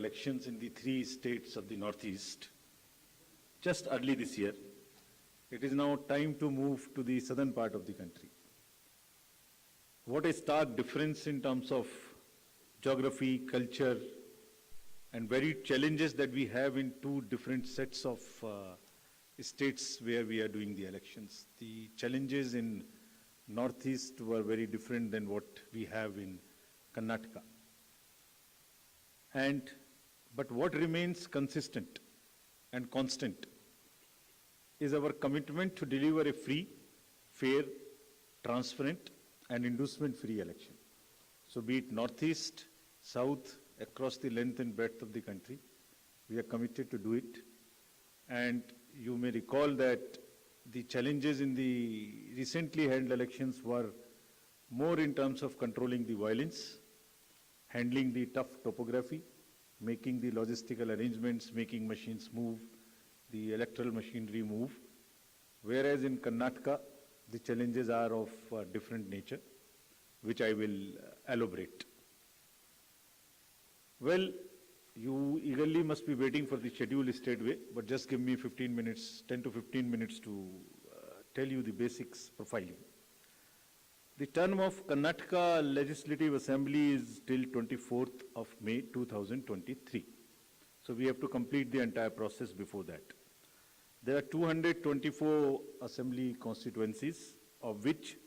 Elections in the three states of the Northeast just early this year. It is now time to move to the southern part of the country. What a stark difference in terms of geography, culture, and varied challenges that we have in two different sets of states where we are doing the elections. The challenges in Northeast were very different than what we have in Karnataka. But what remains consistent and constant is our commitment to deliver a free, fair, transparent, and inducement-free election. So be it Northeast, South, across the length and breadth of the country, we are committed to do it. And you may recall that the challenges in the recently held elections were more in terms of controlling the violence, handling the tough topography, making the logistical arrangements, making machines move, the electoral machinery move. Whereas in Karnataka, the challenges are of different nature, which I will elaborate. Well, you eagerly must be waiting for the schedule straightway, but just give me 15 minutes, 10 to 15 minutes to tell you the basics profiling. The term of Karnataka Legislative Assembly is till 24th of May 2023. So we have to complete the entire process before that. There are 224 assembly constituencies, of which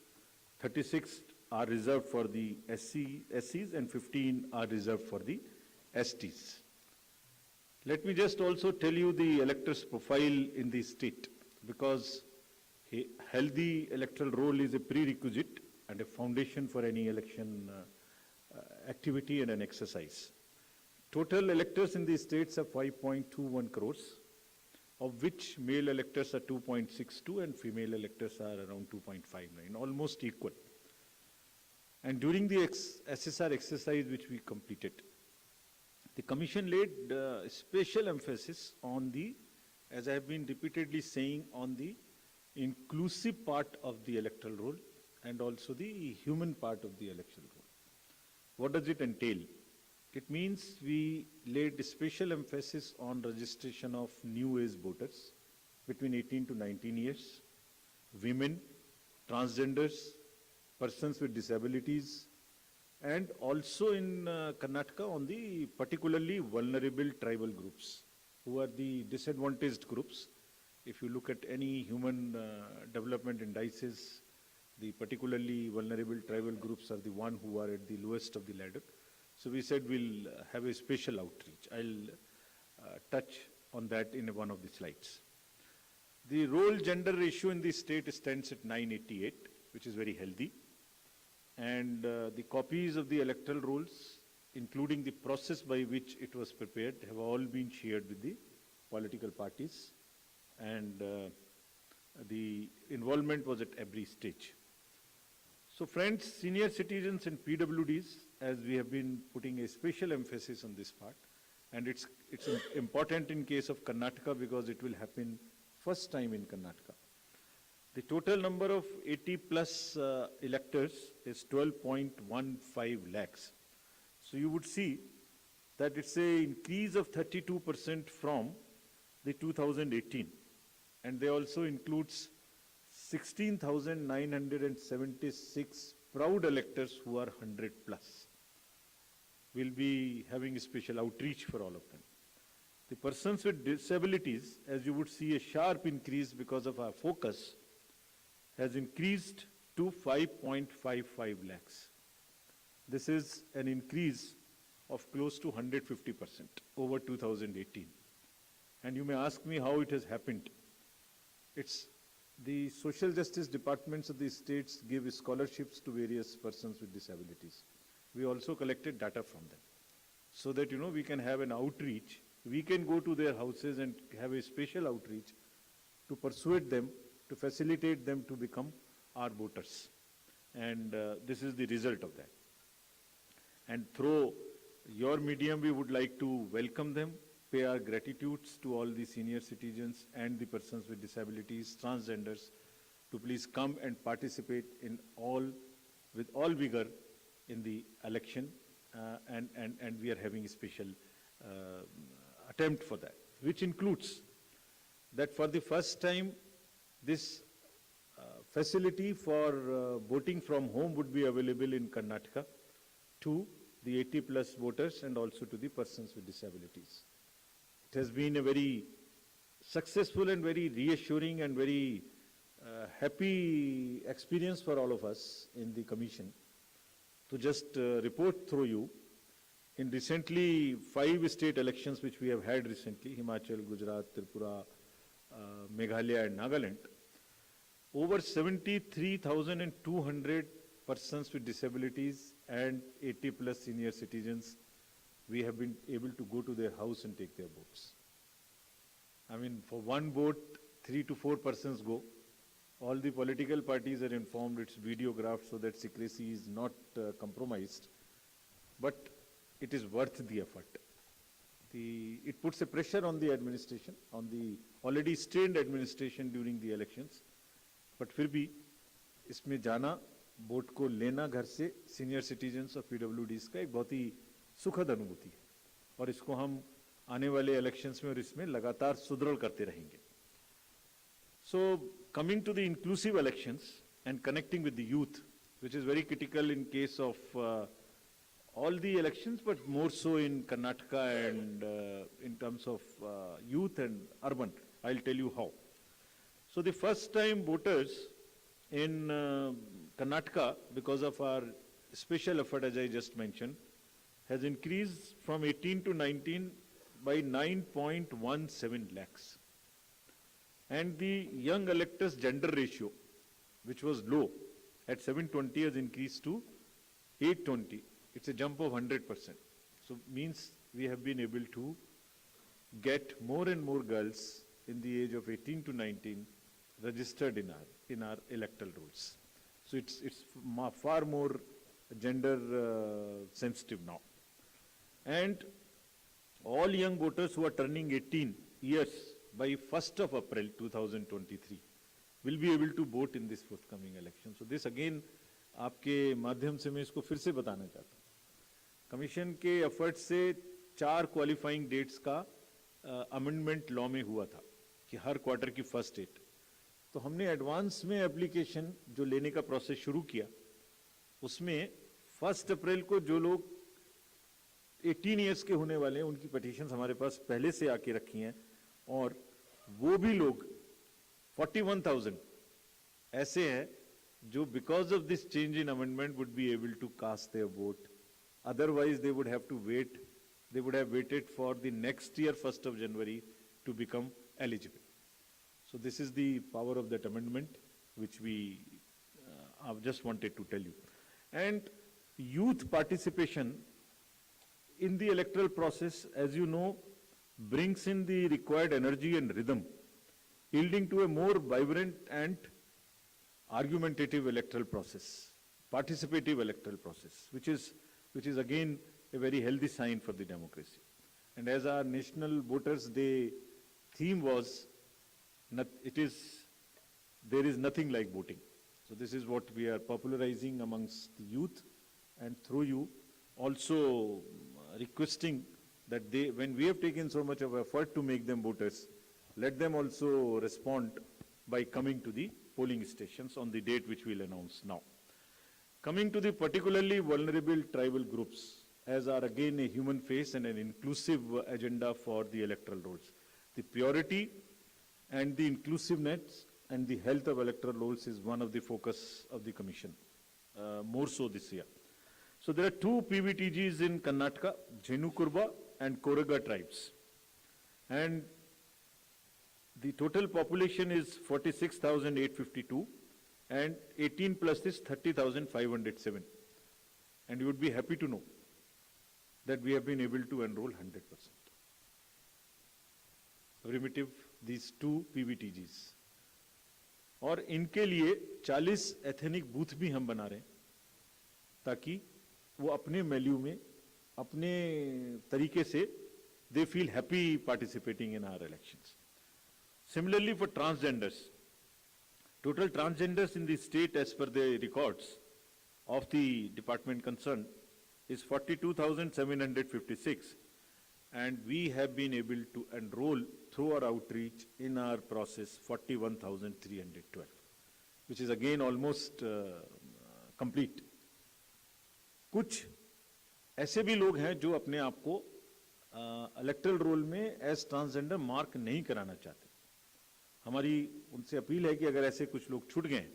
36 are reserved for the SCs and 15 are reserved for the STs. Let me just also tell you the electors' profile in the state, because a healthy electoral roll is a prerequisite and a foundation for any election activity and an exercise. Total electors in the states are 5.21 crores, of which male electors are 2.62 and female electors are around 2.59, almost equal. And during the SSR exercise which we completed, the Commission laid special emphasis on the, as I have been repeatedly saying, on the inclusive part of the electoral roll and also the human part of the electoral roll. What does it entail? It means we laid special emphasis on registration of new age voters between 18 to 19 years, women, transgenders, persons with disabilities, and also in Karnataka on the particularly vulnerable tribal groups, who are the disadvantaged groups. If you look at any human development indices, the particularly vulnerable tribal groups are the one who are at the lowest of the ladder. So we said we'll have a special outreach. I'll touch on that in one of the slides. The role gender ratio in the state stands at 988, which is very healthy. And the copies of the electoral rolls, including the process by which it was prepared, have all been shared with the political parties. And the involvement was at every stage. So friends, senior citizens and PWDs, as we have been putting a special emphasis on this part, and it's important in case of Karnataka because it will happen first time in Karnataka. The total number of 80 plus electors is 12.15 lakhs. So you would see that it's an increase of 32% from the 2018. And they also includes 16,976 proud electors who are 100 plus. We'll be having a special outreach for all of them. The persons with disabilities, as you would see, a sharp increase because of our focus, has increased to 5.55 lakhs. This is an increase of close to 150% over 2018. And you may ask me how it has happened. It's the social justice departments of the states give scholarships to various persons with disabilities. We also collected data from them so that, we can have an outreach. We can go to their houses and have a special outreach to persuade them, to facilitate them to become our voters. And this is the result of that. And through your medium, we would like to welcome them, pay our gratitudes to all the senior citizens and the persons with disabilities, transgenders, to please come and participate in with all vigor in the election, and we are having a special attempt for that, which includes that for the first time, this facility for voting from home would be available in Karnataka to the 80 plus voters and also to the persons with disabilities. It has been a very successful and very reassuring and very happy experience for all of us in the commission to just report through you. In recently 5 state elections which we have had recently, Himachal, Gujarat, Tripura, Meghalaya and Nagaland, over 73,200 persons with disabilities and 80 plus senior citizens, we have been able to go to their house and take their votes. I mean, for one vote, 3 to 4 persons go. All the political parties are informed, it's videographed so that secrecy is not compromised. But it is worth the effort. It puts a pressure on the administration, on the already strained administration during the elections. But फिर भी इसमें जाना, vote को लेना घर से senior citizens और पीडब्ल्यूडीज का एक बहुत ही सुखद अनुभूति है और इसको हम आने वाले इलेक्शंस में और इसमें लगातार सुदृढ़ करते रहेंगे. So coming to the inclusive elections and connecting with the youth, which is very critical in case of all the elections, but more so in Karnataka and in terms of youth and urban. I'll tell you how. So the first time voters in Karnataka, because of our special effort as I just mentioned, has increased from 18 to 19 by 9.17 lakhs. And the young electors gender ratio, which was low at 720, has increased to 820. It's a jump of 100%. So means we have been able to get more and more girls in the age of 18 to 19 registered in our electoral rolls. So it's far more gender sensitive now. And all young voters who are turning 18 years by 1st of April 2023 will be able to vote in this forthcoming election. So this again आपके माध्यम से मैं इसको फिर से बताना चाहता हूँ. कमीशन के एफर्ट से 4 क्वालिफाइंग डेट्स का अमेंडमेंट लॉ में हुआ था कि हर क्वार्टर की फर्स्ट डेट. तो हमने एडवांस में एप्लीकेशन जो लेने का प्रोसेस शुरू किया, उसमें 1 अप्रैल को जो लोग 18 इयर्स के होने वाले हैं उनकी पिटीशंस हमारे पास पहले से आके रखी हैं और वो भी लोग 41,000 ऐसे हैं जो because of this change in amendment would be able to cast their vote. Otherwise they would have to wait, they would have waited for the next year 1st of January to become eligible. So this is the power of that amendment which we have just wanted to tell you. And youth participation in the electoral process, as you know, brings in the required energy and rhythm, yielding to a more vibrant and argumentative electoral process, participative electoral process, which is again a very healthy sign for the democracy. And as our National Voters Day theme was, there is nothing like voting. So this is what we are popularizing amongst the youth, and through you also requesting that when we have taken so much of effort to make them voters, let them also respond by coming to the polling stations on the date which we'll announce now. Coming to the particularly vulnerable tribal groups, as are again a human face and an inclusive agenda for the electoral rolls. The purity and the inclusiveness and the health of electoral rolls is one of the focus of the Commission, more so this year. So there are 2 PVTGs in Karnataka, Jhenukurba and Koraga tribes. And the total population is 46,852 and 18 plus is 30,507. And you would be happy to know that we have been able to enroll 100%. Primitive, these 2 PVTGs. और इनके लिए 40 ethnic booth भी हम बना रहे हैं ताकि वो अपने वैल्यू में अपने तरीके से they feel happy participating in our elections. Similarly for transgenders, total transgenders in the state as per the records of the department concerned is 42,756, and we have been able to enroll through our outreach in our process 41,312, which is again almost complete. कुछ ऐसे भी लोग हैं जो अपने आप को electoral role में एज ट्रांसजेंडर मार्क नहीं कराना चाहते. हमारी उनसे अपील है कि अगर ऐसे कुछ लोग छूट गए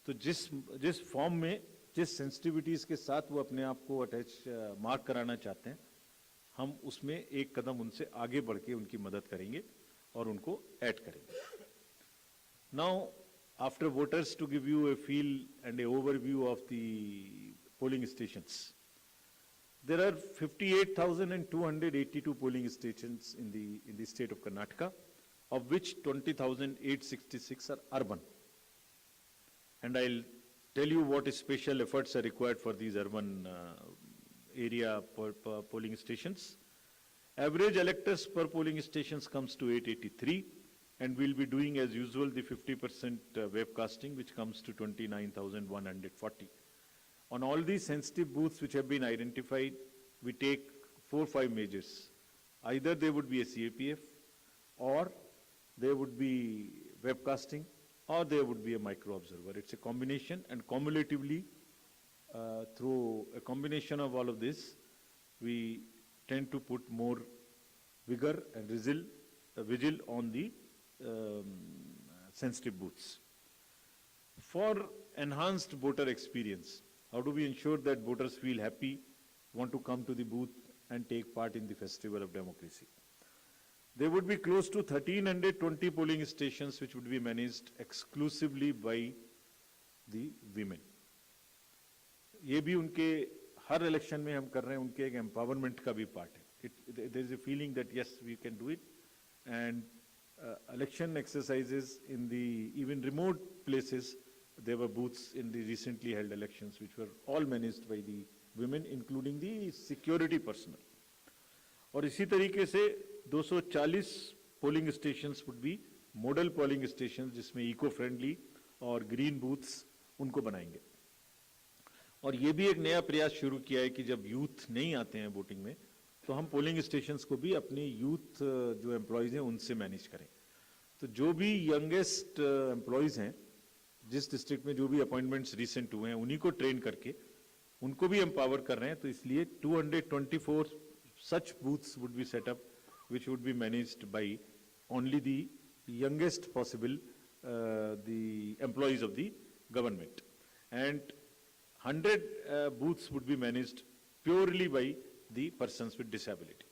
तो जिस फॉर्म में जिस सेंसिटिविटीज के साथ वो अपने आप को अटैच मार्क कराना चाहते हैं, हम उसमें एक कदम उनसे आगे बढ़ के उनकी मदद करेंगे और उनको ऐड करेंगे. Now after voters to give you a feel and a overview of the polling stations, there are 58,282 polling stations in the state of Karnataka, of which 20,866 are urban. And I'll tell you what special efforts are required for these urban area polling stations. Average electors per polling stations comes to 883, and we'll be doing as usual the 50% webcasting, which comes to 29,140. On all these sensitive booths which have been identified, we take 4-5 measures. Either they would be a CAPF, or there would be webcasting, or there would be a micro observer. It's a combination, and cumulatively, through a combination of all of this, we tend to put more vigor and vigil on the sensitive booths. For enhanced voter experience, how do we ensure that voters feel happy, want to come to the booth and take part in the festival of democracy? There would be close to 1,320 polling stations which would be managed exclusively by the women. ये भी उनके हर election में हम कर रहे हैं, उनके एक एम्पावरमेंट का भी पार्ट है. There is a feeling that yes, we can do it, and election exercises in the even remote places. There were booths in the recently held elections which were all managed by the women, including the security personnel. और इसी तरीके से 240 polling stations would be model polling stations, जिसमें eco friendly और green booths उनको बनाएंगे. और ये भी एक नया प्रयास शुरू किया है कि जब यूथ नहीं आते हैं वोटिंग में, तो हम पोलिंग स्टेशंस को भी अपने यूथ जो एम्प्लॉयज हैं उनसे मैनेज करें. तो जो भी यंगेस्ट एम्प्लॉयज हैं, जिस डिस्ट्रिक्ट में जो भी अपॉइंटमेंट्स रिसेंट हुए हैं, उन्हीं को ट्रेन करके उनको भी एम्पावर कर रहे हैं. तो इसलिए 224 such booths would be set up, which would be managed by only the youngest possible the employees of the government, and 100 booths would be managed purely by the persons with disability.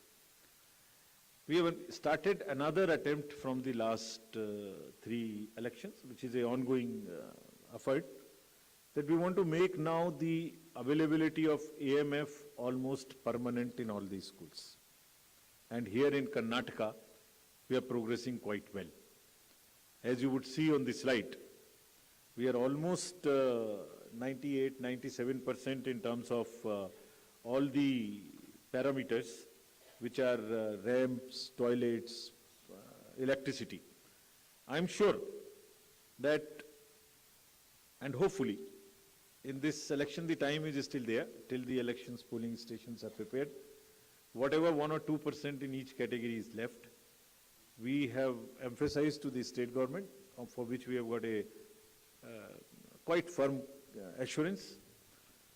We have started another attempt from the last 3 elections, which is an ongoing effort, that we want to make now the availability of AMF almost permanent in all these schools. And here in Karnataka, we are progressing quite well. As you would see on the slide, we are almost 98-97% in terms of all the parameters, which are ramps, toilets, electricity. I'm sure that, and hopefully, in this election, the time is still there till the elections polling stations are prepared. Whatever 1 or 2% in each category is left, we have emphasized to the state government, for which we have got a quite firm assurance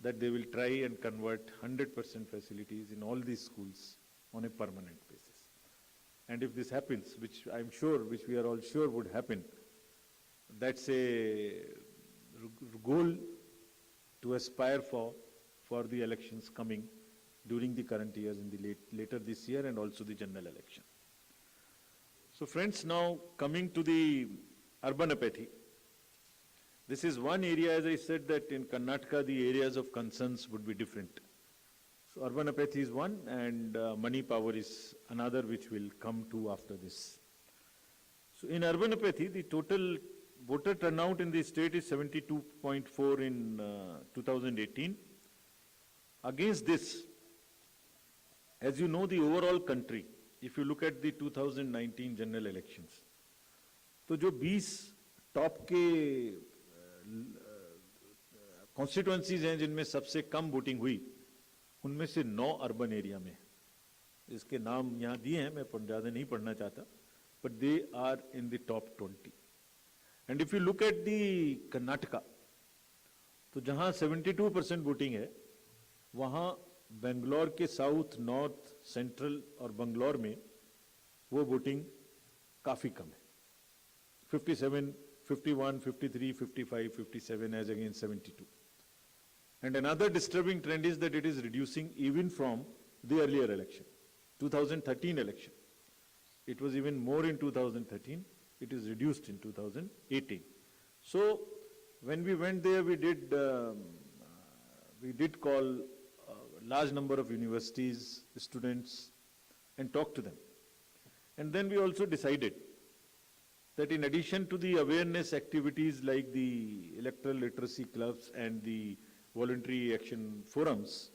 that they will try and convert 100% facilities in all these schools on a permanent basis. And if this happens, which I'm sure, which we are all sure would happen, that's a goal to aspire for the elections coming during the current years, in the later this year, and also the general election. So friends, now coming to the urban apathy. This is one area, as I said, that in Karnataka the areas of concerns would be different. So urban apathy is one, and money power is another, which will come to after this. So in urban apathy, the total voter turnout in the state is 72.4 in 2018. Against this, as you know, the overall country, if you look at the 2019 general elections, तो जो 20 top के constituencies हैं जिनमें सबसे कम voting हुई, उनमें से 9 urban area में. इसके नाम यहाँ दिए हैं, मैं ज़्यादा नहीं पढ़ना चाहता, but they are in the top 20. And if you look at the Karnataka, तो जहाँ 72% वोटिंग है, वहाँ बेंगलोर के साउथ, नॉर्थ, सेंट्रल और बंगलौर में वो वोटिंग काफ़ी कम है. 57, 51, 53, 55, 57 as against 72. And another disturbing trend is that it is reducing even from the earlier election, 2013 election. It was even more in 2013. It is reduced in 2018. So when we went there, we did call a large number of universities, students, and talk to them. And then we also decided that in addition to the awareness activities like the electoral literacy clubs and the voluntary action forums,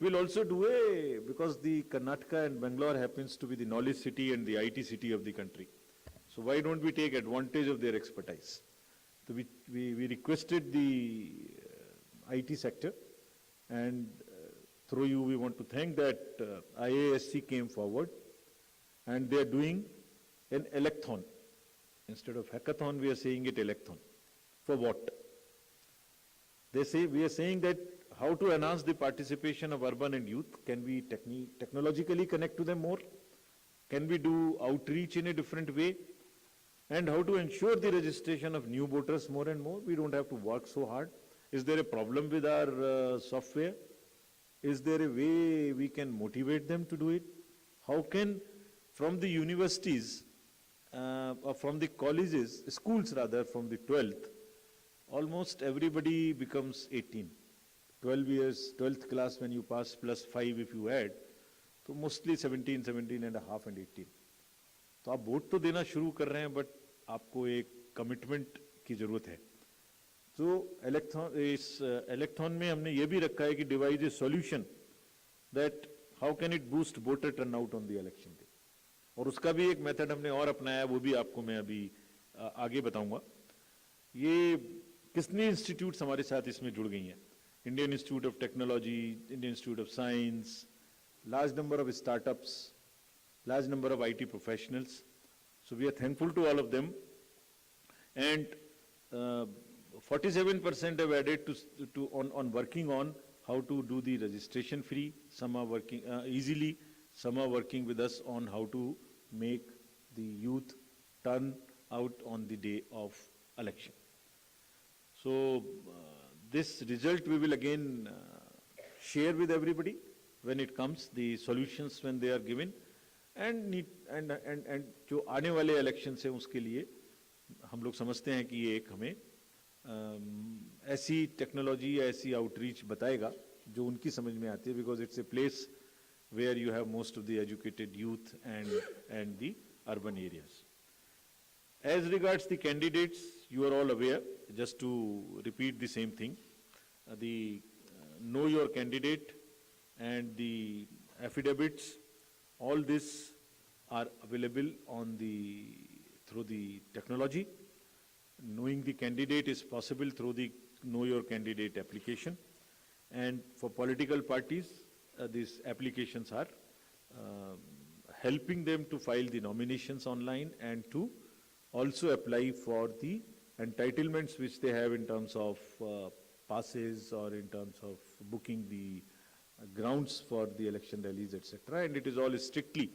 we'll also do because the Karnataka and Bangalore happens to be the knowledge city and the IT city of the country. So why don't we take advantage of their expertise? So we requested the IT sector, and through you we want to thank that IASC came forward, and they are doing an electhon. Instead of hackathon, we are saying it electhon. For what? They say, we are saying that how to enhance the participation of urban and youth. Can we technologically connect to them more? Can we do outreach in a different way? And how to ensure the registration of new voters more and more? We don't have to work so hard. Is there a problem with our software? Is there a way we can motivate them to do it? How can, from the universities, or from the colleges, schools rather, from the 12th, almost everybody becomes 18. 12 years, 12th class when you pass plus 5 if you add, so mostly 17, 17 and a half and 18. तो आप vote तो देना शुरू कर रहे हैं, but आपको एक कमिटमेंट की जरूरत है. तो इस इलेक्थॉन में हमने ये भी रखा है कि device A solution that how can it boost voter turnout on the election day. और उसका भी एक मेथड हमने और अपनाया, वो भी आपको मैं अभी आगे बताऊंगा. ये कितनी इंस्टीट्यूट्स हमारे साथ इसमें जुड़ गई हैं. Indian institute of technology, Indian institute of science, large number of startups, large number of IT professionals. So we are thankful to all of them. And 47% have added on working on how to do the registration free. Some are working easily. Some are working with us on how to make the youth turn out on the day of election. So this result we will again share with everybody when it comes, the solutions when they are given, and जो आने वाले election से उसके लिए हम लोग समझते हैं कि ये एक हमें ऐसी टेक्नोलॉजी या ऐसी आउटरीच बताएगा जो उनकी समझ में आती है, because it's a place where you have most of the educated youth and the urban areas. As regards the candidates, you are all aware, just to repeat the same thing, the know your candidate and the affidavits, all this are available on through the technology. Knowing the candidate is possible through the Know Your Candidate application. And for political parties, these applications are helping them to file the nominations online and to also apply for the entitlements which they have in terms of passes or in terms of booking the grounds for the election rallies, etc. And it is all strictly,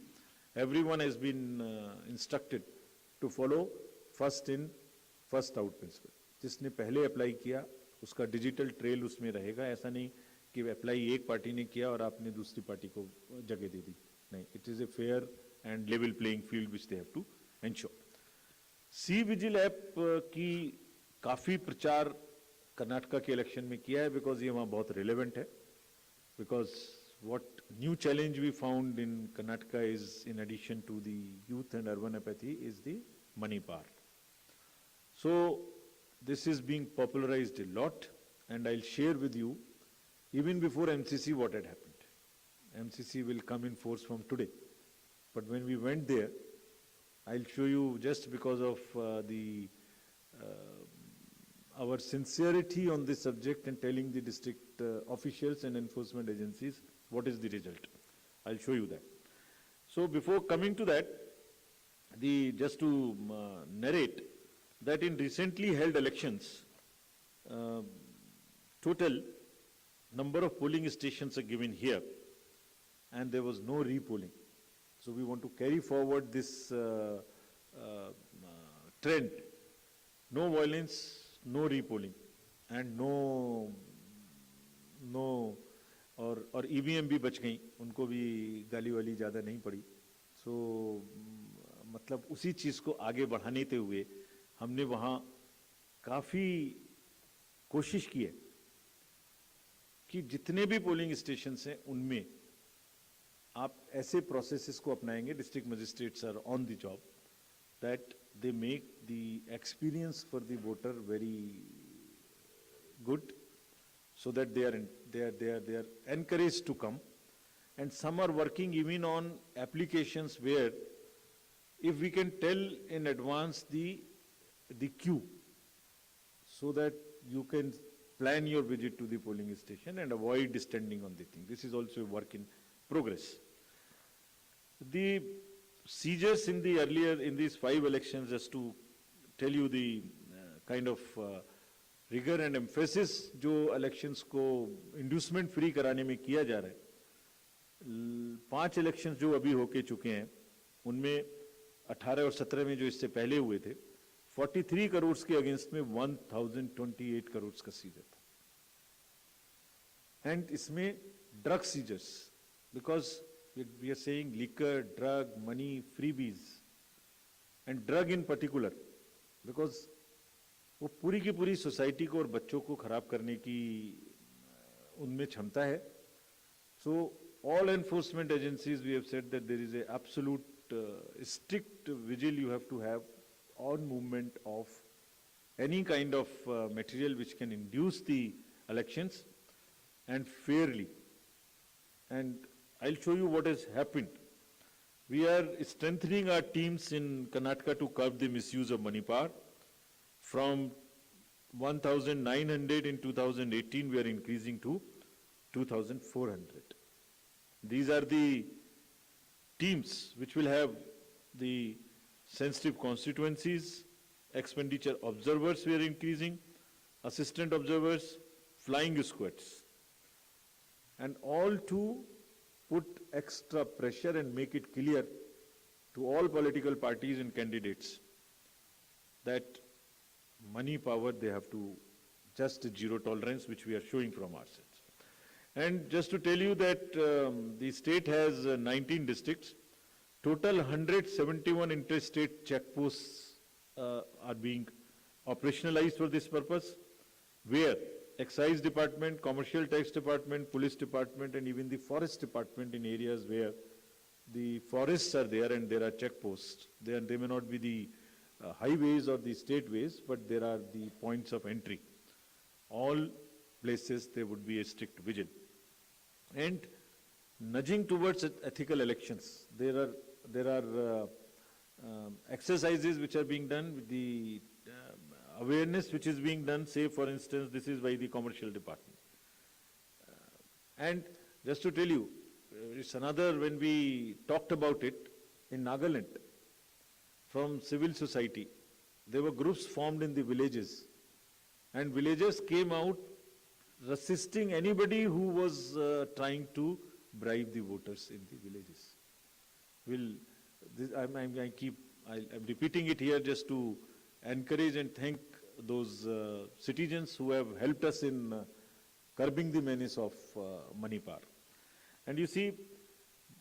everyone has been instructed to follow first in, first out principle. जिसने पहले apply किया उसका digital trail उसमें रहेगा. ऐसा नहीं कि apply एक पार्टी ने किया और आपने दूसरी पार्टी को जगह दे दी. नहीं, it is a fair and level playing field which they have to ensure. CVIGIL app की काफ़ी प्रचार कर्नाटका के इलेक्शन में किया है, बिकॉज ये वहाँ बहुत रिलेवेंट है. Because what new challenge we found in Karnataka is, in addition to the youth and urban apathy, is the money part. So this is being popularized a lot, and I'll share with you, even before MCC, what had happened. MCC will come in force from today. But when we went there, I'll show you, just because of our sincerity on this subject and telling the district officials and enforcement agencies what is the result. I'll show you that. So before coming to that, just to narrate that in recently held elections, uh, total number of polling stations are given here, and there was no repolling. So we want to carry forward this trend. No violence, no repolling, and no और EVM भी बच गई, उनको भी गाली वाली ज़्यादा नहीं पड़ी. सो मतलब उसी चीज़ को आगे बढ़ाने हुए हमने वहाँ काफ़ी कोशिश की है कि जितने भी पोलिंग स्टेशंस हैं उनमें आप ऐसे प्रोसेसेस को अपनाएंगे, district magistrates are on the job, that they make the experience for the voter very good, so that they are encouraged to come. And some are working even on applications where if we can tell in advance the queue, so that you can plan your visit to the polling station and avoid standing on the thing. This is also a work in progress. The seizures in these 5 elections, just to tell you the kind of rigour and emphasis जो elections को inducement free कराने में किया जा रहा है, 5 elections जो अभी होके चुके हैं उनमें 18 और 17 में जो इससे पहले हुए थे, 43 करोड़ के अगेंस्ट में 1028 करोड़ का सीजर था. एंड इसमें drug seizures, because we are saying liquor, drug, money, freebies and drug in particular, because वो पूरी की पूरी सोसाइटी को और बच्चों को खराब करने की उनमें क्षमता है. So all enforcement agencies we have said that there is a absolute strict vigil you have to have on movement of any kind of material which can induce the elections and fairly. And I will show you what has happened. We are strengthening our teams in Karnataka to curb the misuse of money power. From 1,900 in 2018, we are increasing to 2,400. These are the teams which will have the sensitive constituencies, expenditure observers we are increasing, assistant observers, flying squads, and all to put extra pressure and make it clear to all political parties and candidates that money power, they have to just zero tolerance, which we are showing from ourselves. And just to tell you that the state has 19 districts. Total 171 interstate checkposts are being operationalized for this purpose, where excise department, commercial tax department, police department, and even the forest department in areas where the forests are there and there are checkposts. They may not be the highways or the state ways, but there are the points of entry. All places there would be a strict vigil. And nudging towards ethical elections, there are exercises which are being done with the awareness which is being done. Say, for instance, this is by the commercial department. And just to tell you, it's another, when we talked about it in Nagaland, from civil society, there were groups formed in the villages, and villagers came out resisting anybody who was trying to bribe the voters in the villages. I'm repeating it here just to encourage and thank those citizens who have helped us in curbing the menace of money power. And you see,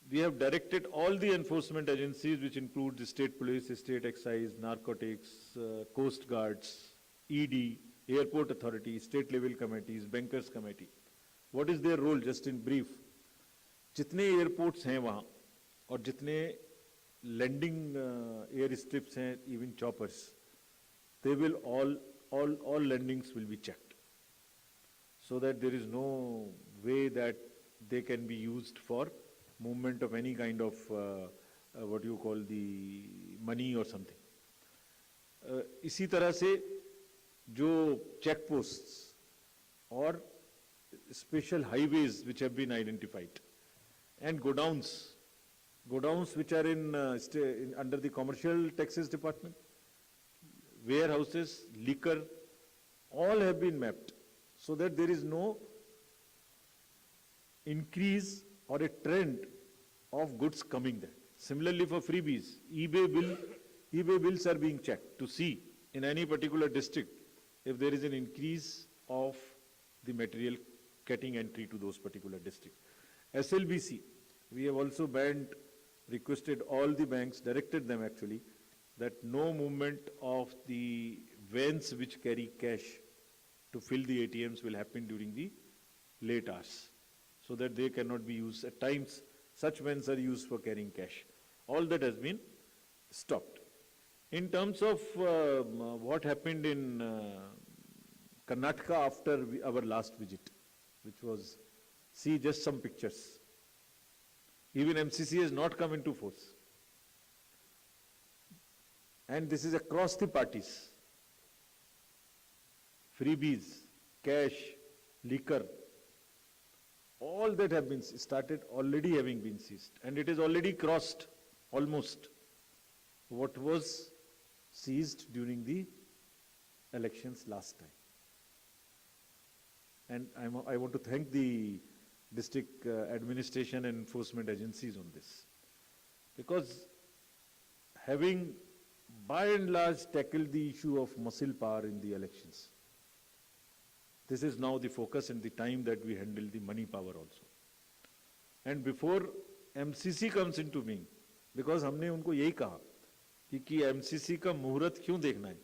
we have directed all the enforcement agencies, which include the state police, state excise, narcotics, coast guards, ED, airport authority, state level committees, bankers committee. What is their role, just in brief? जितने airports हैं वहाँ और जितने landing airstrips हैं, even choppers, they will all landings will be checked, so that there is no way that they can be used for movement of any kind of what you call the money or something. इसी तरह से जो checkposts or special highways which have been identified and godowns godowns which are under the commercial taxes department, warehouses, liquor, all have been mapped so that there is no increase or a trend of goods coming there. Similarly for freebies, eBay bills are being checked to see in any particular district if there is an increase of the material getting entry to those particular districts. SLBC, we have also requested all the banks, directed them actually, that no movement of the vans which carry cash to fill the ATMs will happen during the late hours, so that they cannot be used. At times, such vans are used for carrying cash. All that has been stopped. In terms of what happened in Karnataka after our last visit, which was, see just some pictures. Even MCC has not come into force. And this is across the parties. Freebies, cash, liquor, all that have been started already having been seized. And it is already crossed almost what was seized during the elections last time. And I want to thank the district administration and enforcement agencies on this. Because having by and large tackled the issue of muscle power in the elections, this is now the focus and the time that we handle the money power also. And before MCC comes into being, because हमने उनको यही कहा कि MCC का मुहूर्त क्यों देखना है?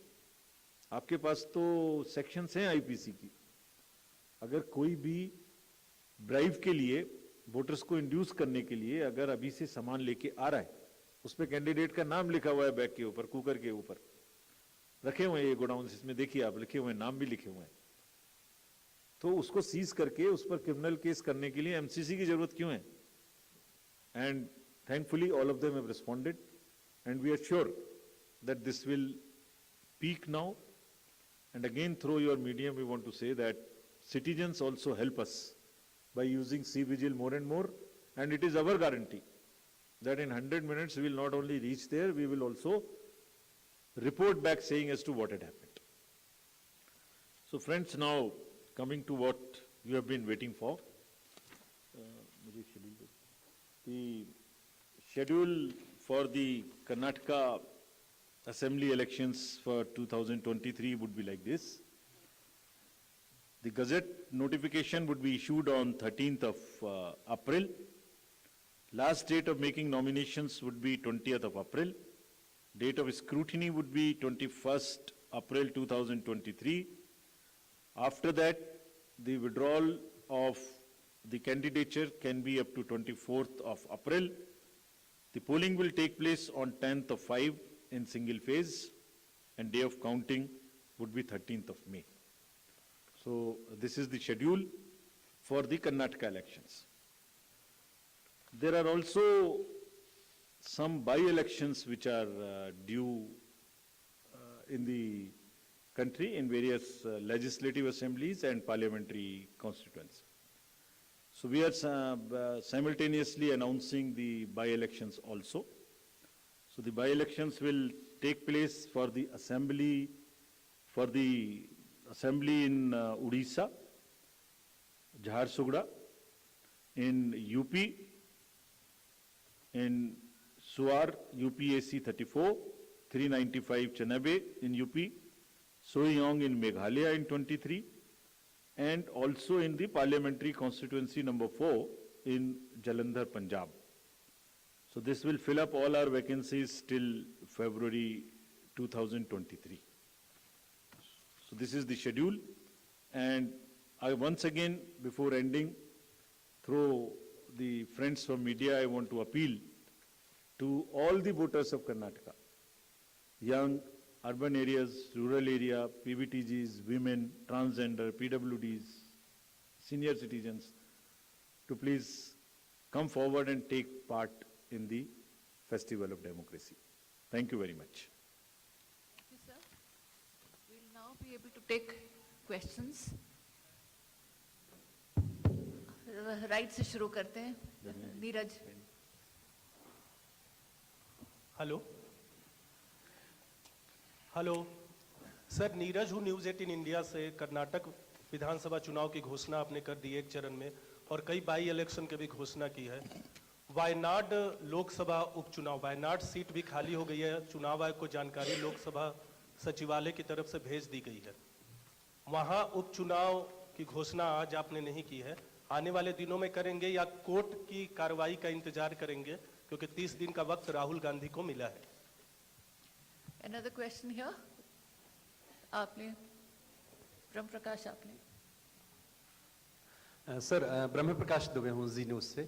आपके पास तो सेक्शंस हैं आईपीसी की. अगर कोई भी ब्राइब के लिए वोटर्स को इंड्यूस करने के लिए अगर अभी से सामान लेके आ रहा है, उस पे कैंडिडेट का नाम लिखा हुआ है बैग के ऊपर, कुकर के ऊपर रखे हुए हैं ये गोडाउन्स, इसमें देखिए आप लिखे हुए हैं, नाम भी लिखे हुए हैं, तो उसको सीज करके उस पर क्रिमिनल केस करने के लिए एमसीसी की जरूरत क्यों है? And thankfully all of them have responded and we are sure that this will peak now. And again through your medium we want to say that citizens also help us by using C-Vigil more and more, and it is our guarantee that in 100 minutes we will not only reach there, we will also report back saying as to what had happened. So friends, now coming to what you have been waiting for, the schedule for the Karnataka Assembly Elections for 2023 would be like this. The Gazette notification would be issued on 13th of April. Last date of making nominations would be 20th of April. Date of scrutiny would be 21st April 2023. After that, the withdrawal of the candidature can be up to 24th of April. The polling will take place on 10th of 5 in single phase, and day of counting would be 13th of May. So this is the schedule for the Karnataka elections. There are also some by-elections which are due in the country in various legislative assemblies and parliamentary constituencies. So we are simultaneously announcing the by-elections also. So the by-elections will take place for the assembly in Odisha, Jharsuguda, in UP, in Suar, UPAC 34, 395 Chanabe in UP, Soyong in Meghalaya in 23, and also in the parliamentary constituency number 4 in Jalandhar, Punjab. So this will fill up all our vacancies till February 2023. So this is the schedule, and I once again, before ending, through the friends from media, I want to appeal to all the voters of Karnataka, young, urban areas, rural area, PBTGs, women, transgender, PWDs, senior citizens, to please come forward and take part in the Festival of Democracy. Thank you very much. Thank you, sir. We'll now be able to take questions. Right से शुरू करते हैं. Neeraj. Hello hello sir, Neeraj हूँ news 18 India से। कर्नाटक विधानसभा चुनाव की घोषणा आपने कर दी एक चरण में और कई बाई इलेक्शन की भी घोषणा की है। वायनाड लोकसभा उपचुनाव, वायनाड सीट भी खाली हो गई है। चुनाव आयोग को जानकारी लोकसभा सचिवालय की तरफ से भेज दी गई है। वहाँ उपचुनाव की घोषणा आज आपने नहीं की है, आने वाले दिनों में करेंगे या कोर्ट की कार्रवाई का इंतजार करेंगे, क्योंकि 30 दिन का वक्त राहुल गांधी को मिला है। Another question here. आपने, ब्रह्म प्रकाश आपने। सर, ब्रह्म प्रकाश दुबे हूँ जी न्यूज़ से।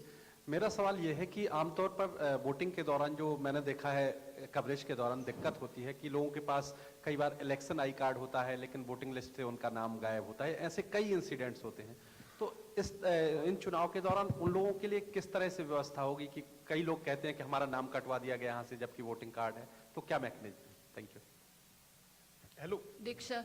मेरा सवाल ये है कि आमतौर पर वोटिंग के दौरान जो मैंने देखा है कवरेज के दौरान दिक्कत होती है कि लोगों के पास कई बार इलेक्शन आई कार्ड होता है लेकिन वोटिंग लिस्ट से उनका नाम गायब होता है। ऐसे कई इंसिडेंट्स होते हैं। तो इन चुनाव के दौरान उन लोगों के लिए किस तरह से व्यवस्था होगी कि कई लोग कहते हैं कि हमारा नाम कटवा दिया गया यहाँ से जबकि वोटिंग कार्ड है, तो क्या मैकेनिज्म है? Thank you. Hello Diksha.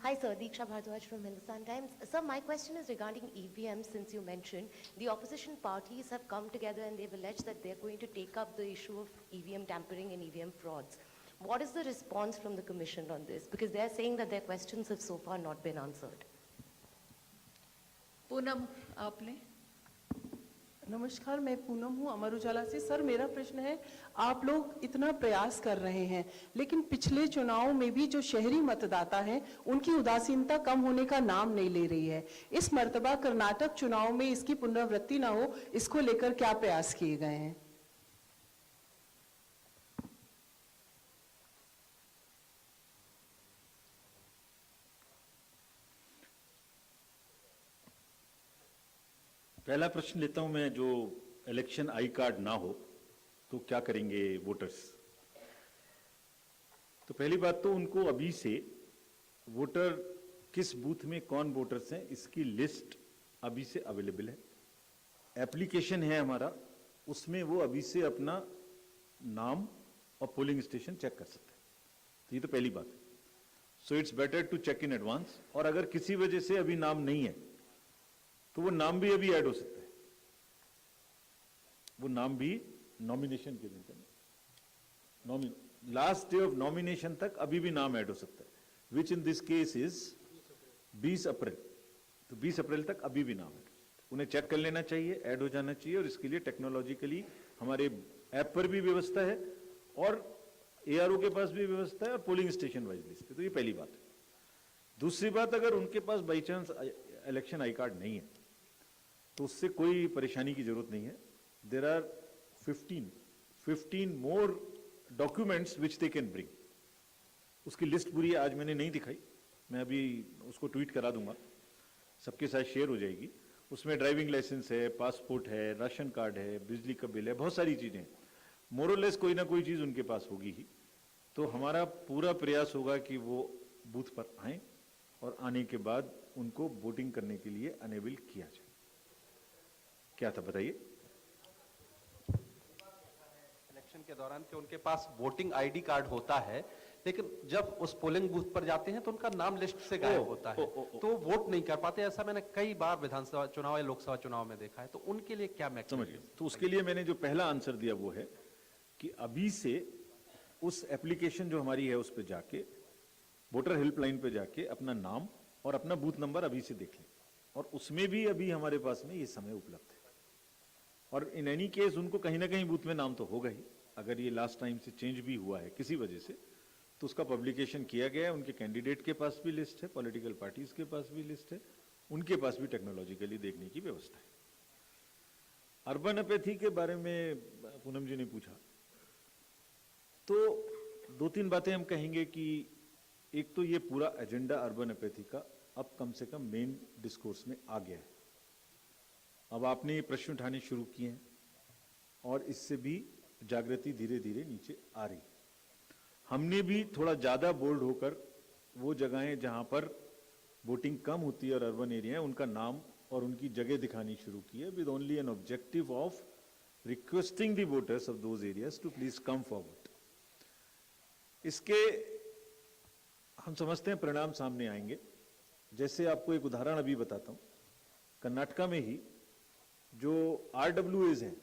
Hi sir, Deeksha Bhardwaj from Hindustan Times. Sir, my question is regarding EVM, since you mentioned the opposition parties have come together and they've alleged that they're going to take up the issue of EVM tampering and EVM frauds. What is the response from the Commission on this? Because they're saying that their questions have so far not been answered. Poonam आपने। नमस्कार, मैं पूनम हूँ अमर उजाला से। Sir, मेरा प्रश्न है, आप लोग इतना प्रयास कर रहे हैं लेकिन पिछले चुनाव में भी जो शहरी मतदाता हैं उनकी उदासीनता कम होने का नाम नहीं ले रही है। इस मर्तबा कर्नाटक चुनाव में इसकी पुनरावृत्ति ना हो, इसको लेकर क्या प्रयास किए गए हैं? पहला प्रश्न लेता हूं मैं, जो इलेक्शन आई कार्ड ना हो तो क्या करेंगे वोटर्स। तो पहली बात तो उनको अभी से वोटर किस बूथ में कौन वोटर्स हैं इसकी लिस्ट अभी से अवेलेबल है। एप्लीकेशन है हमारा, उसमें वो अभी से अपना नाम और पोलिंग स्टेशन चेक कर सकते हैं। तो ये तो पहली बात है। So it's better to check in advance. और अगर किसी वजह से अभी नाम नहीं है तो वो नाम भी अभी ऐड हो सकता है। वो नाम भी नॉमिनेशन के दिन, लास्ट डे ऑफ नॉमिनेशन तक अभी भी नाम ऐड हो सकता है, विच इन दिस केस इज 20 अप्रैल। तो 20 अप्रैल तक अभी भी नाम है, उन्हें चेक कर लेना चाहिए, ऐड हो जाना चाहिए। और इसके लिए टेक्नोलॉजिकली हमारे ऐप पर भी व्यवस्था है और एआरओ के पास भी व्यवस्था है और पोलिंग स्टेशन वाइज लिस्ट है। तो ये पहली बात है। दूसरी बात, अगर उनके पास by chance election I card नहीं है तो उससे कोई परेशानी की जरूरत नहीं है। There are 15 more documents which they can bring. उसकी लिस्ट पूरी आज मैंने नहीं दिखाई, मैं अभी उसको ट्वीट करा दूंगा, सबके साथ शेयर हो जाएगी। उसमें ड्राइविंग लाइसेंस है, पासपोर्ट है, राशन कार्ड है, बिजली का बिल है, बहुत सारी चीजें हैं। मोरलेस कोई ना कोई चीज उनके पास होगी ही। तो हमारा पूरा प्रयास होगा कि वो बूथ पर आए और आने के बाद उनको वोटिंग करने के लिए अनेबल किया जाए। क्या था बताइए। इलेक्शन के दौरान कि उनके पास वोटिंग आईडी कार्ड होता है लेकिन जब उस पोलिंग बूथ पर जाते हैं तो उनका नाम लिस्ट से गायब होता है, तो वोट नहीं कर पाते। ऐसा मैंने कई बार विधानसभा चुनाव या लोकसभा चुनाव में देखा है। तो उनके लिए क्या मैकेनिज्म? तो उसके लिए मैंने जो पहला आंसर दिया वो है कि अभी से उस एप्लीकेशन जो हमारी है उस पर जाके, वोटर हेल्पलाइन पे जाके अपना नाम और अपना बूथ नंबर अभी से देख लें। और उसमें भी अभी हमारे पास में ये समय उपलब्ध है। और इन एनी केस उनको कहीं ना कहीं बूथ में नाम तो होगा ही। अगर ये लास्ट टाइम से चेंज भी हुआ है किसी वजह से तो उसका पब्लिकेशन किया गया है। उनके कैंडिडेट के पास भी लिस्ट है, पॉलिटिकल पार्टीज के पास भी लिस्ट है, उनके पास भी टेक्नोलॉजिकली देखने की व्यवस्था है। अर्बन अपैथी के बारे में पूनम जी ने पूछा, तो 2-3 बातें हम कहेंगे कि एक तो ये पूरा एजेंडा अर्बन अपैथी का अब कम से कम मेन डिस्कोर्स में आ गया है। अब आपने ये प्रश्न उठाने शुरू किए हैं और इससे भी जागृति धीरे धीरे नीचे आ रही। हमने भी थोड़ा ज्यादा बोल्ड होकर वो जगहें जहां पर वोटिंग कम होती है और अर्बन एरिया है उनका नाम और उनकी जगह दिखानी शुरू की है, with only an objective of requesting the voters of those areas to please come forward. इसके हम समझते हैं परिणाम सामने आएंगे। जैसे आपको एक उदाहरण अभी बताता हूं, कर्नाटका में ही जो RWAs हैं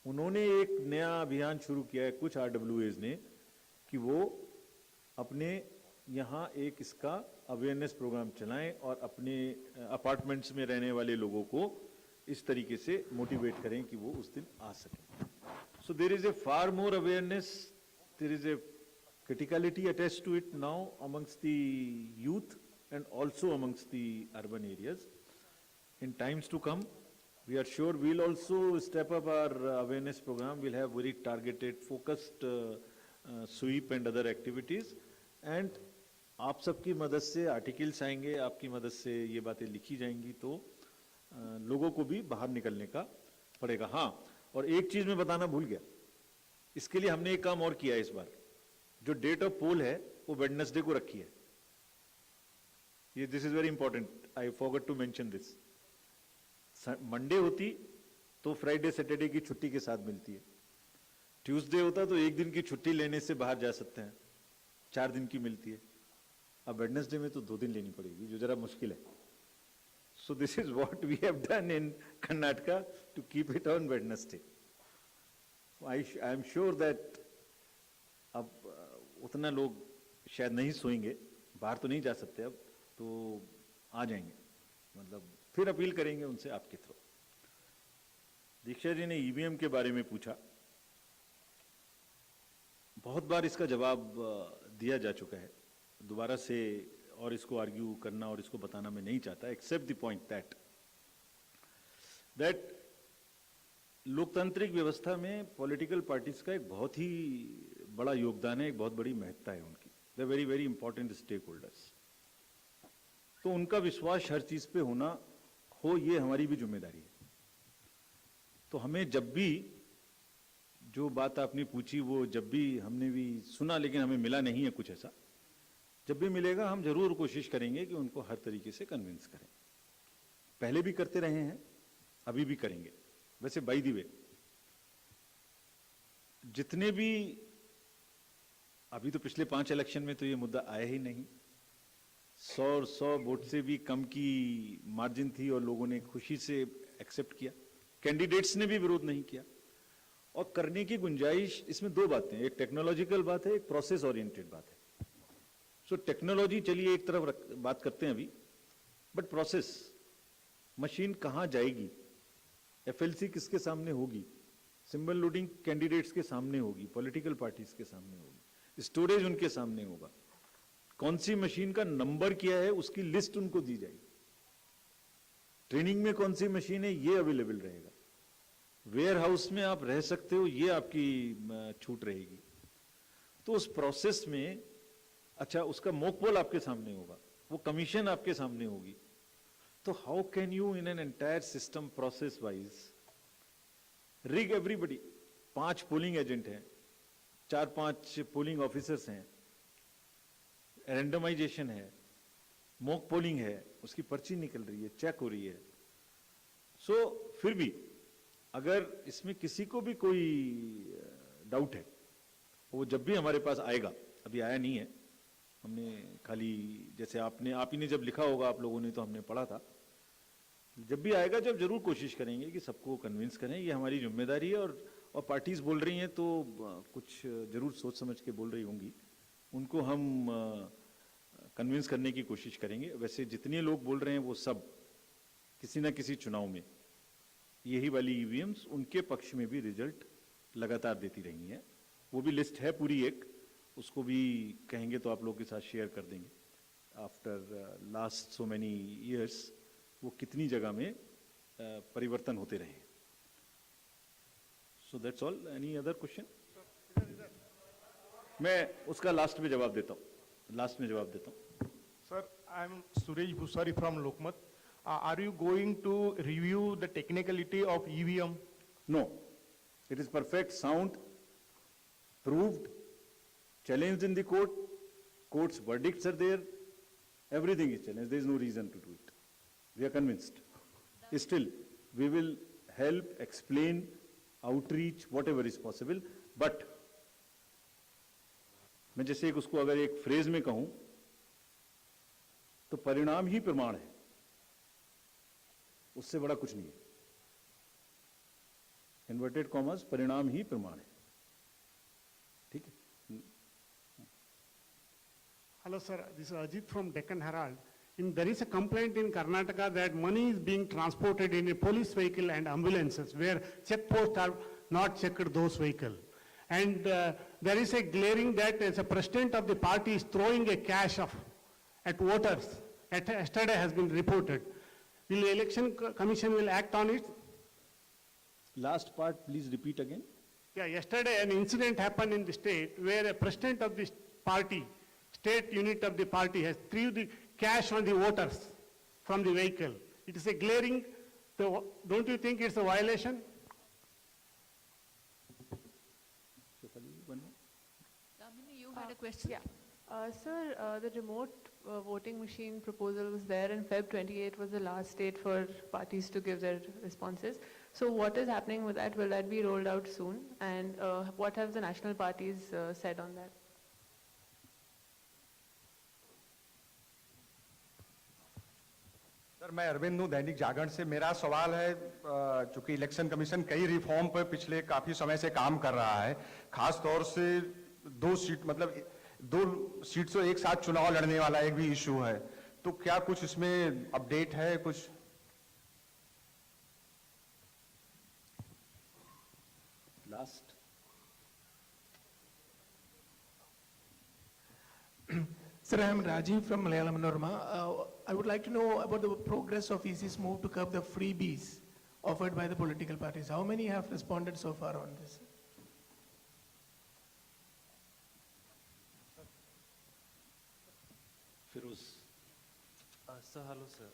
उन्होंने एक नया अभियान शुरू किया है कुछ RWAs ने कि वो अपने यहाँ एक इसका अवेयरनेस प्रोग्राम चलाएं और अपने अपार्टमेंट्स में रहने वाले लोगों को इस तरीके से मोटिवेट करें कि वो उस दिन आ सकें. So there is a far more awareness, there is a criticality attached to it now amongst the youth and also amongst the urban areas. In times to come, we are sure we'll also step up our awareness program. We'll have very targeted, focused sweep and other activities. And आप सबकी मदद से articles आएंगे, आपकी मदद से ये बातें लिखी जाएंगी, तो लोगों को भी बाहर निकलने का पड़ेगा. हाँ, और एक चीज मैं बताना भूल गया, इसके लिए हमने एक काम और किया है इस बार. जो डेट ऑफ पोल है वो वेडनेसडे को रखी है. ये this is very important, I forgot to mention this. Monday होती तो फ्राइडे सैटरडे की छुट्टी के साथ मिलती है. ट्यूसडे होता तो एक दिन की छुट्टी लेने से बाहर जा सकते हैं, 4 दिन की मिलती है. अब वेडनेसडे में तो 2 दिन लेनी पड़ेगी, जो जरा मुश्किल है. So this is what we have done in Karnataka to keep it on Wednesday. I am sure that अब उतना लोग शायद नहीं सोएंगे, बाहर तो नहीं जा सकते अब, तो आ जाएंगे. मतलब फिर अपील करेंगे उनसे आपके थ्रू. दीक्षा जी ने ईवीएम के बारे में पूछा. बहुत बार इसका जवाब दिया जा चुका है. दोबारा से और इसको आर्ग्यू करना और इसको बताना मैं नहीं चाहता, एक्सेप्ट द पॉइंट दैट लोकतांत्रिक व्यवस्था में पॉलिटिकल पार्टीज का एक बहुत ही बड़ा योगदान है, एक बहुत बड़ी महत्ता है उनकी. They very very important stakeholders. तो उनका विश्वास हर चीज पे होना हो, ये हमारी भी जिम्मेदारी है. तो हमें जब भी जो बात आपने पूछी वो जब भी हमने भी सुना, लेकिन हमें मिला नहीं है कुछ ऐसा. जब भी मिलेगा हम जरूर कोशिश करेंगे कि उनको हर तरीके से कन्विंस करें. पहले भी करते रहे हैं, अभी भी करेंगे. वैसे बाय द वे जितने भी अभी तो पिछले 5 इलेक्शन में तो ये मुद्दा आया ही नहीं. 100 वोट से भी कम की मार्जिन थी और लोगों ने खुशी से एक्सेप्ट किया. कैंडिडेट्स ने भी विरोध नहीं किया. और करने की गुंजाइश इसमें 2 बातें, एक टेक्नोलॉजिकल बात है, एक प्रोसेस ओरिएंटेड बात है. सो टेक्नोलॉजी चलिए एक तरफ बात करते हैं अभी, बट प्रोसेस, मशीन कहां जाएगी, एफएलसी किसके सामने होगी, सिंबल लोडिंग कैंडिडेट्स के सामने होगी, पॉलिटिकल पार्टीज के सामने होगी, स्टोरेज उनके सामने होगा, कौन सी मशीन का नंबर क्या है उसकी लिस्ट उनको दी जाएगी, ट्रेनिंग में कौन सी मशीन है ये अवेलेबल रहेगा, वेयर हाउस में आप रह सकते हो ये आपकी छूट रहेगी. तो उस प्रोसेस में अच्छा उसका मोकपोल आपके सामने होगा, वो कमीशन आपके सामने होगी. तो how can you in an entire system process wise rig everybody. 5 polling agent हैं, 4-5 पोलिंग ऑफिसर्स हैं, रैंडमाइजेशन है, मॉक पोलिंग है, उसकी पर्ची निकल रही है, चेक हो रही है. सो फिर भी अगर इसमें किसी को भी कोई डाउट है, वो जब भी हमारे पास आएगा, अभी आया नहीं है, हमने खाली जैसे आप ही ने जब लिखा होगा आप लोगों ने तो हमने पढ़ा था, जब भी आएगा जब जरूर कोशिश करेंगे कि सबको कन्विंस करें, ये हमारी जिम्मेदारी है. और पार्टीज बोल रही हैं तो कुछ जरूर सोच समझ के बोल रही होंगी, उनको हम कन्विंस करने की कोशिश करेंगे. वैसे जितने लोग बोल रहे हैं वो सब किसी ना किसी चुनाव में यही वाली ईवीएम्स उनके पक्ष में भी रिजल्ट लगातार देती रही हैं. वो भी लिस्ट है पूरी एक, उसको भी कहेंगे तो आप लोगों के साथ शेयर कर देंगे. After last so many years वो कितनी जगह में परिवर्तन होते रहे. So that's all. Any other question? मैं उसका लास्ट में जवाब देता हूँ. Sir, I am Suresh Bhusari from Lokmat. Are you going to review the technicality of EVM? No, it is perfect, sound, proved, challenged in the court, court's verdicts are there, everything is challenged, there is no reason to do it. We are convinced. Still, we will help, explain, outreach, whatever is possible, but मैं जैसे एक उसको अगर एक phrase में कहूं तो परिणाम ही प्रमाण है, उससे बड़ा कुछ नहीं है. इन्वर्टेड कॉमर्स परिणाम ही प्रमाण है, ठीक है। Hello, sir. This is Ajit from Deccan Herald. There is a complaint in Karnataka that money is being transported in a police vehicle and ambulances where checkposts are not checked those vehicles. And there is a glaring that as a president of the party is throwing a cash at voters. Yesterday has been reported. Will the election commission will act on it? Last part, please repeat again. Yeah, yesterday an incident happened in the state where a president of the party, state unit of the party, has threw the cash on the voters from the vehicle. It is a glaring, don't you think it's a violation? Damini, you had a question? Yeah. Sir, the remote voting machine proposal was there, and Feb 28 was the last date for parties to give their responses. So what is happening with that? Will that be rolled out soon? And what have the national parties said on that? Sir, मैं अरविंद हूँ दैनिक जागरण से। मेरा सवाल है, चूंकि election commission कई reform पर पिछले काफी समय से काम कर रहा है, खास तौर से दो सीट से एक साथ चुनाव लड़ने वाला एक भी इशू है, तो क्या कुछ इसमें अपडेट है कुछ? Last Sir, I am Rajiv from Malayalam Norma. I would like to know about the progress of EC's move to curb the freebies offered by the political parties. How many have responded so far on this? Firoz. Sir, hello, sir.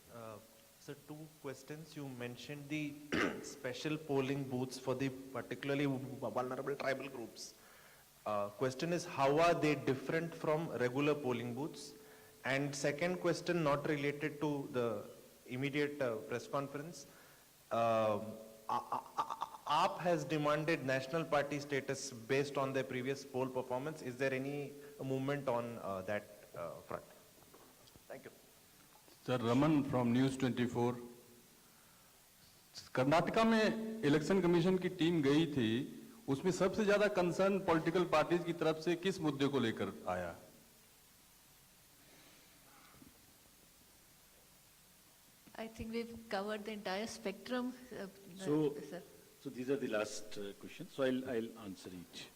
Sir, two questions. You mentioned the special polling booths for the particularly vulnerable tribal groups. Question is, how are they different from regular polling booths? And second question, not related to the immediate press conference. AAP has demanded national party status based on their previous poll performance. Is there any movement on that front? Thank you. Sir, Raman from News 24. Karnataka में election commission की team गई थी, उसमें सबसे ज्यादा concern political parties की तरफ से किस मुद्दे को लेकर आया? I think we've covered the entire spectrum. So Sir. these are the last questions. So I'll answer each.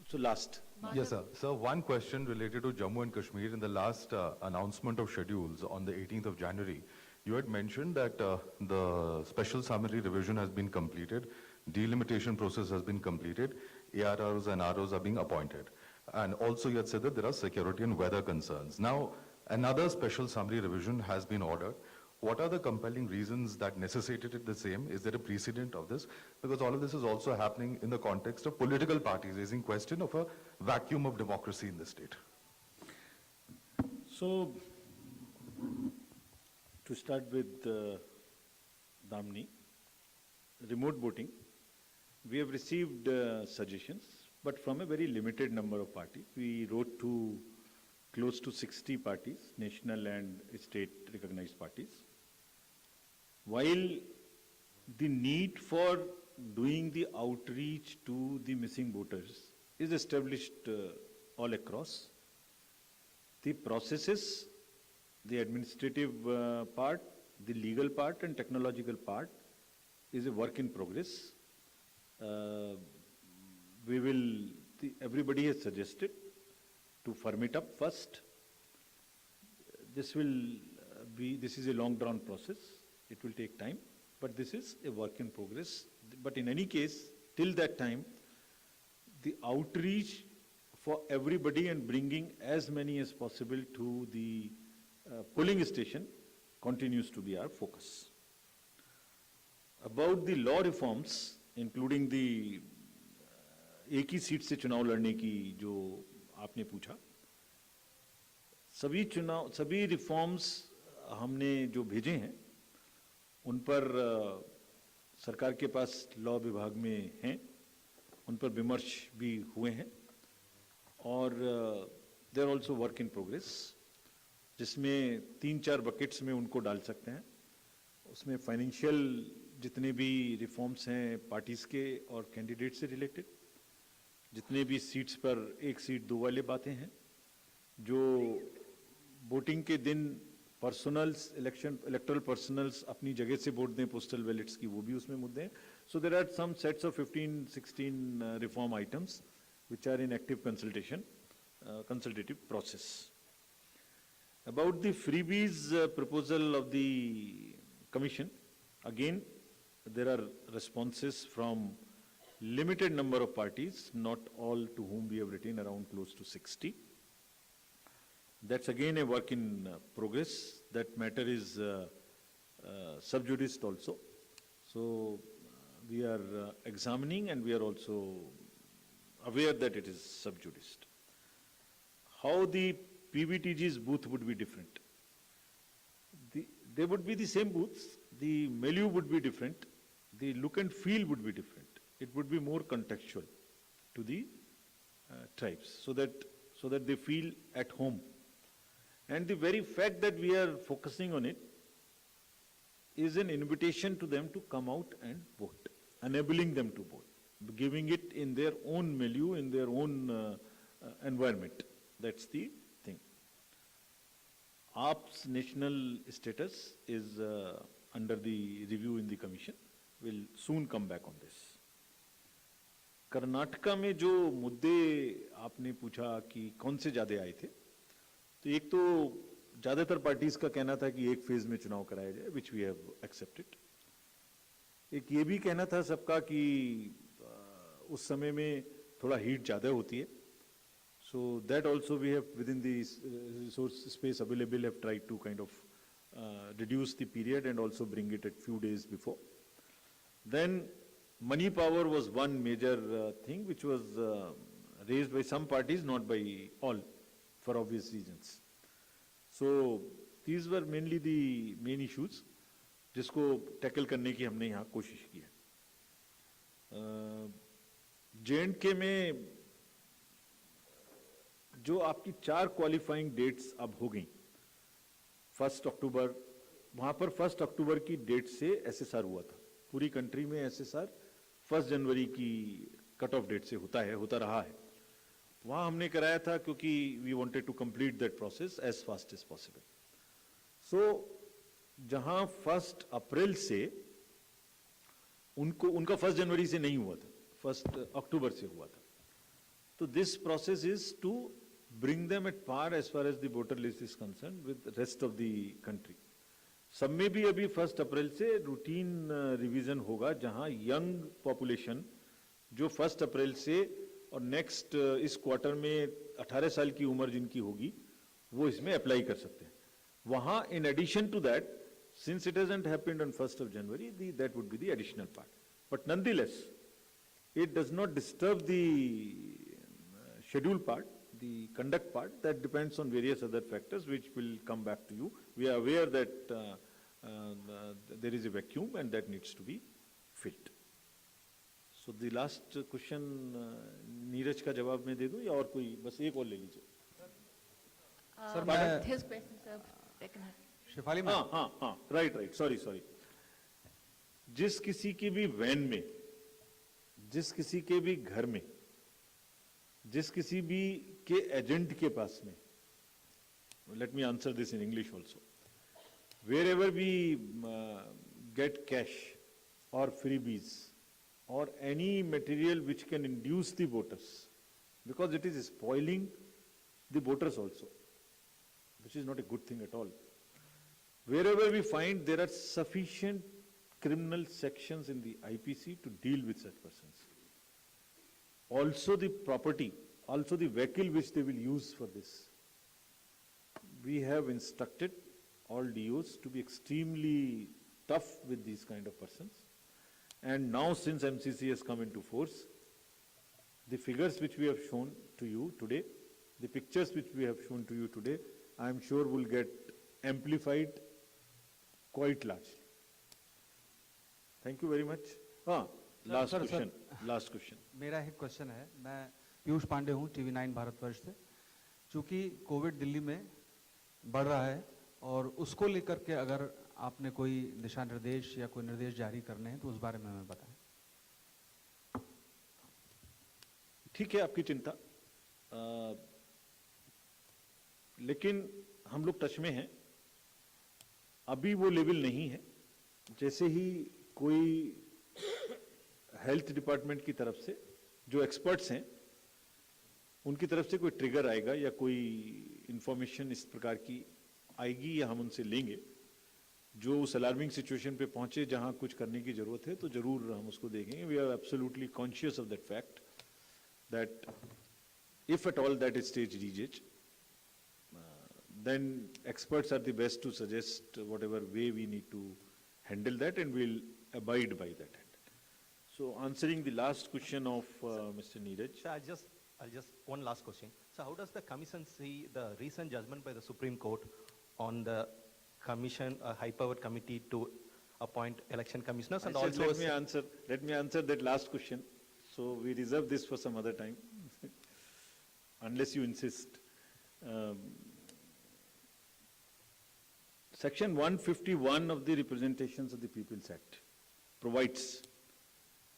So last. Yes, sir. So one question related to Jammu and Kashmir. In the last announcement of schedules on the 18th of January, you had mentioned that the special summary revision has been completed, delimitation process has been completed, ARRs and ROs are being appointed. And also you had said that there are security and weather concerns. Now, another special summary revision has been ordered. What are the compelling reasons that necessitated the same? Is there a precedent of this? Because all of this is also happening in the context of political parties raising question of a vacuum of democracy in the state. So, to start with Damini, remote voting, we have received suggestions, but from a very limited number of parties. We wrote to close to 60 parties, national and state recognized parties. While the need for doing the outreach to the missing voters is established all across, the processes, the administrative part, the legal part and technological part is a work in progress. Everybody has suggested to firm it up first. This is a long drawn process. It will take time, but this is a work in progress. But in any case, till that time, the outreach for everybody and bringing as many as possible to the polling station continues to be our focus. About the law reforms, including the एक ही seat से चुनाव लड़ने की जो आपने पूछा, सभी reforms हमने जो भेजे हैं उन पर सरकार के पास लॉ विभाग में हैं, उन पर विमर्श भी हुए हैं और they are also work in progress, जिसमें 3-4 बकेट्स में उनको डाल सकते हैं। उसमें फाइनेंशियल जितने भी रिफॉर्म्स हैं पार्टीज के और कैंडिडेट से रिलेटेड, जितने भी सीट्स पर एक सीट दो वाले बातें हैं, जो वोटिंग के दिन पर्सनल्स इलेक्टरल पर्सनल्स अपनी जगह से वोट दें पोस्टल बैलेट्स की, वो भी उसमें मुद्दे हैं. So there are some sets of 15-16 reform items which are in active consultative process. About the freebies proposal of the Commission, again, there are responses from limited number of parties, not all to whom we have written, around close to 60. That's again a work in progress. That matter is sub judice also. So we are examining, and we are also aware that it is sub judice. How the PVTG's booth would be different? They would be the same booths, the milieu would be different, the look and feel would be different. It would be more contextual to the tribes, so that they feel at home. And the very fact that we are focusing on it is an invitation to them to come out and vote, enabling them to vote, giving it in their own milieu, in their own environment. That's the thing. AAP's national status is under the review in the commission. We'll soon come back on this. Karnataka में जो मुद्दे आपने पूछा कि कौन से ज्यादा आए थे, तो एक तो ज्यादातर पार्टीज का कहना था कि एक फेज में चुनाव कराया जाए, which we have accepted. एक ये भी कहना था सबका कि उस समय में थोड़ा हीट ज्यादा होती है. So that also we have, within the resource space available, have tried to kind of reduce the period and also bring it at few days before. Then money power was one major thing which was raised by some parties, not by all, for obvious reasons. So these were mainly the main issues जिसको tackle करने की हमने यहाँ कोशिश की है. J&K में जो आपकी 4 क्वालिफाइंग डेट्स अब हो गई, 1 अक्टूबर, वहां पर 1 अक्टूबर की डेट से एसएसआर हुआ था. पूरी कंट्री में एसएसआर 1 जनवरी की कट ऑफ डेट से होता रहा है. वहां हमने कराया था क्योंकि we wanted to complete that process as fast as possible. So जहां 1 अप्रैल से उनका 1 जनवरी से नहीं हुआ था, 1 अक्टूबर से हुआ था. तो this process is to bring them at par as far as the voter list is concerned with the rest of the country. सब में भी अभी 1 अप्रैल से रूटीन रिवीजन होगा, जहां यंग पॉपुलेशन जो 1 अप्रैल से और नेक्स्ट इस क्वार्टर में 18 साल की उम्र जिनकी होगी वो इसमें अप्लाई कर सकते हैं. वहां in addition to that, since it hasn't happened on 1 of January, that would be the additional part. But nonetheless, it does not disturb the schedule part, the conduct part. That depends on various other factors which will come back to you. We are aware that there is a vacuum and that needs to be filled. So the last question Neeraj का जवाब मैं दे दूं या और कोई, बस एक और ले लीजिए. Sir, his questions are taken. Shifali ma'am. हाँ, right, sorry. जिस किसी की भी वैन में, जिस किसी के भी घर में, जिस किसी भी के एजेंट के पास में, let me answer this in English also. Wherever we get cash or freebies or any material which can induce the voters, because it is spoiling the voters also, which is not a good thing at all. Wherever we find there are sufficient criminal sections in the IPC to deal with such persons. Also the property, also the vehicle which they will use for this. We have instructed all DOs to be extremely tough with these kind of persons. And now since MCC has come into force, the figures which we have shown to you today, the pictures which we have shown to you today, I am sure will get amplified quite largely. Thank you very much. Last question. मेरा एक question है. मैं पीयूष पांडे हूँ, TV9 Bharatvarsh से. चूंकि Covid Delhi में बढ़ रहा है और उसको लेकर के अगर आपने कोई दिशा निर्देश या कोई निर्देश जारी करने हैं तो उस बारे में हमें बताएं। ठीक है आपकी चिंता, लेकिन हम लोग टच में हैं। अभी वो लेवल नहीं है। जैसे ही कोई हेल्थ डिपार्टमेंट की तरफ से जो एक्सपर्ट्स हैं उनकी तरफ से कोई ट्रिगर आएगा या कोई इंफॉर्मेशन इस प्रकार की आएगी या हम उनसे लेंगे जो उस अलार्मिंग सिचुएशन पे पहुंचे जहां कुछ करने की जरूरत है, तो जरूर हम उसको देखेंगे। We are absolutely conscious of that fact that if at all that stage reaches, then experts are the best to suggest whatever way we need to handle that, and we'll abide by that handle. So answering the last question of Mr. Neeraj. Sir, I'll just one last question. So how does the commission see the recent judgment by the Supreme Court on the commission, high-powered committee to appoint election commissioners? And also, let me answer that last question. So we reserve this for some other time, unless you insist. Section 151 of the Representations of the People's Act provides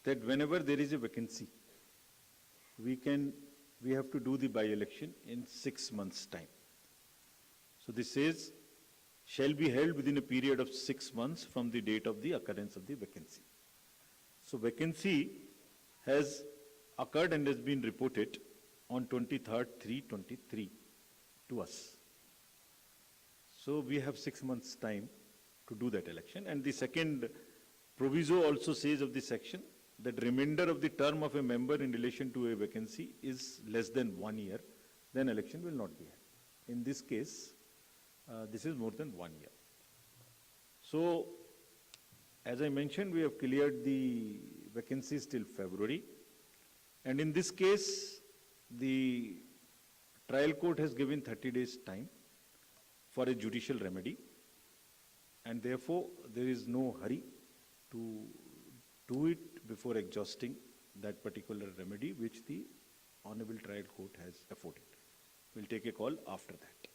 that whenever there is a vacancy, we have to do the by-election in 6 months' time. So this says, shall be held within a period of 6 months from the date of the occurrence of the vacancy. So vacancy has occurred and has been reported on 23rd 3/23 to us. So we have 6 months' time to do that election. And the second proviso also says of the section that remainder of the term of a member in relation to a vacancy is less than 1 year, then election will not be held. In this case, this is more than 1 year. So, as I mentioned, we have cleared the vacancies till February. And in this case, the trial court has given 30 days time for a judicial remedy. And therefore, there is no hurry to do it before exhausting that particular remedy which the Honorable Trial Court has afforded. We'll take a call after that.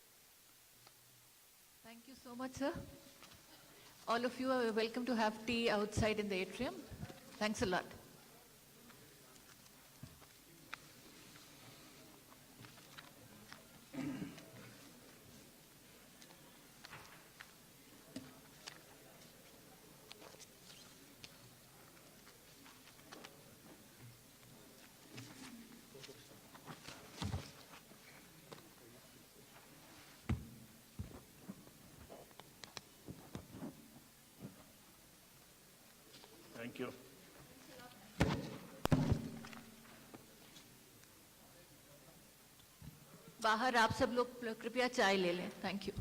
Thank you so much, sir. All of you are welcome to have tea outside in the atrium. Thanks a lot. Thank you. बाहर आप सब लोग कृपया चाय ले लें। Thank you.